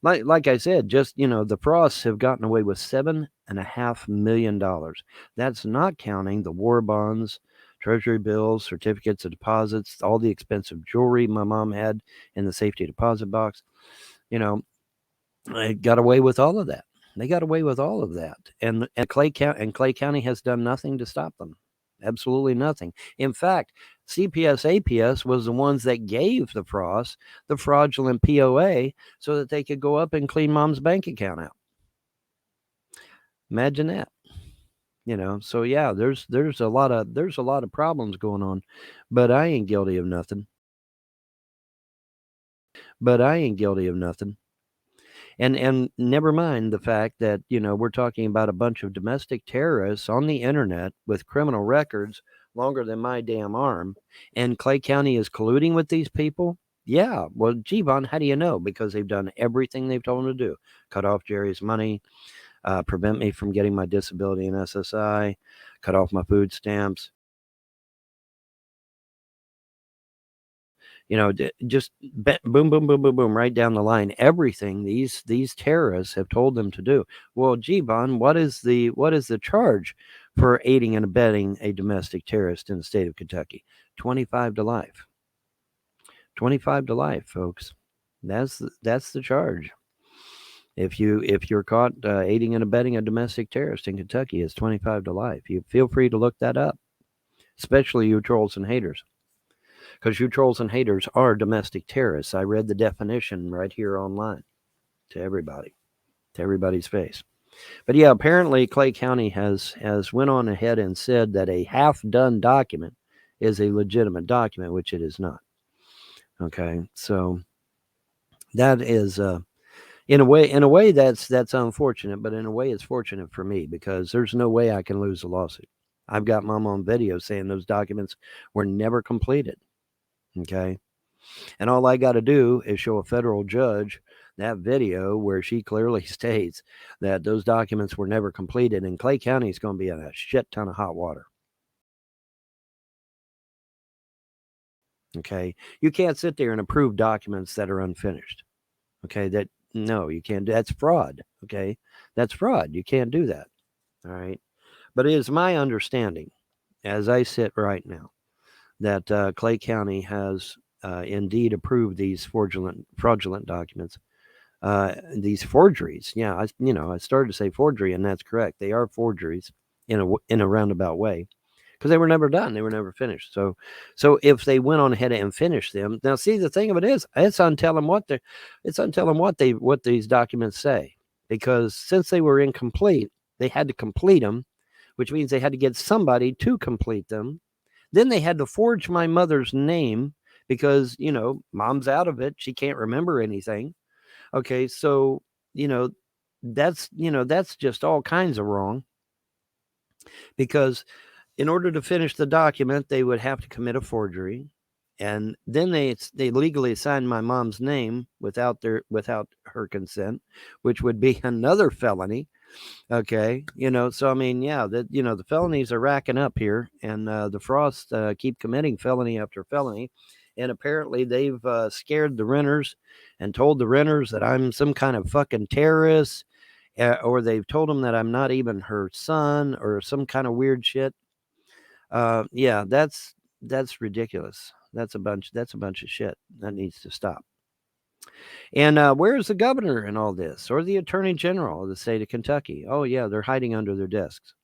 Like I said, just the Frosts have gotten away with $7.5 million. That's not counting the war bonds, treasury bills, certificates of deposits, all the expensive jewelry my mom had in the safety deposit box. You know, they got away with all of that. They got away with all of that, and Clay County has done nothing to stop them. Absolutely nothing. In fact, CPS APS was the ones that gave the Frost the fraudulent POA so that they could go up and clean mom's bank account out. Imagine that. So yeah, there's a lot of problems going on, but I ain't guilty of nothing. But I ain't guilty of nothing. And never mind the fact that, we're talking about a bunch of domestic terrorists on the internet with criminal records longer than my damn arm, and Clay County is colluding with these people. Yeah, well, gee, Von, how do you know? Because they've done everything they've told them to do. Cut off Jerry's money, prevent me from getting my disability and SSI, cut off my food stamps. Just boom, boom, boom, boom, boom, right down the line. Everything these terrorists have told them to do. Well, gee, Bon, what is the charge for aiding and abetting a domestic terrorist in the state of Kentucky? 25 to life. 25 to life, folks. That's the charge. If you're caught aiding and abetting a domestic terrorist in Kentucky, it's 25 to life. You feel free to look that up, especially you trolls and haters. Because you trolls and haters are domestic terrorists. I read the definition right here online to everybody's face. But yeah, apparently Clay County has went on ahead and said that a half-done document is a legitimate document, which it is not. Okay, so that is in a way that's unfortunate, but in a way it's fortunate for me because there's no way I can lose a lawsuit. I've got mom on video saying those documents were never completed. Okay. And all I got to do is show a federal judge that video where she clearly states that those documents were never completed, and Clay County is going to be in a shit ton of hot water. Okay. You can't sit there and approve documents that are unfinished. Okay. No, you can't do that's fraud. Okay. That's fraud. You can't do that. All right. But it is my understanding, as I sit right now, that Clay County has indeed approved these fraudulent documents, these forgeries. Yeah, I started to say forgery, and that's correct. They are forgeries in a roundabout way because they were never done. They were never finished. So if they went on ahead and finished them, now see the thing of it is, it's untelling what these documents say, because since they were incomplete, they had to complete them, which means they had to get somebody to complete them. Then they had to forge my mother's name because, mom's out of it. She can't remember anything. Okay, so, you know, that's just all kinds of wrong because in order to finish the document, they would have to commit a forgery. And then they legally signed my mom's name without her consent, which would be another felony. Okay, so I mean, yeah, the felonies are racking up here, and the Frosts keep committing felony after felony, and apparently they've scared the renters and told the renters that I'm some kind of fucking terrorist, or they've told them that I'm not even her son or some kind of weird shit. Yeah, that's ridiculous. That's a bunch of shit that needs to stop. And where's the governor in all this, or the attorney general of the state of Kentucky? Oh yeah, they're hiding under their desks.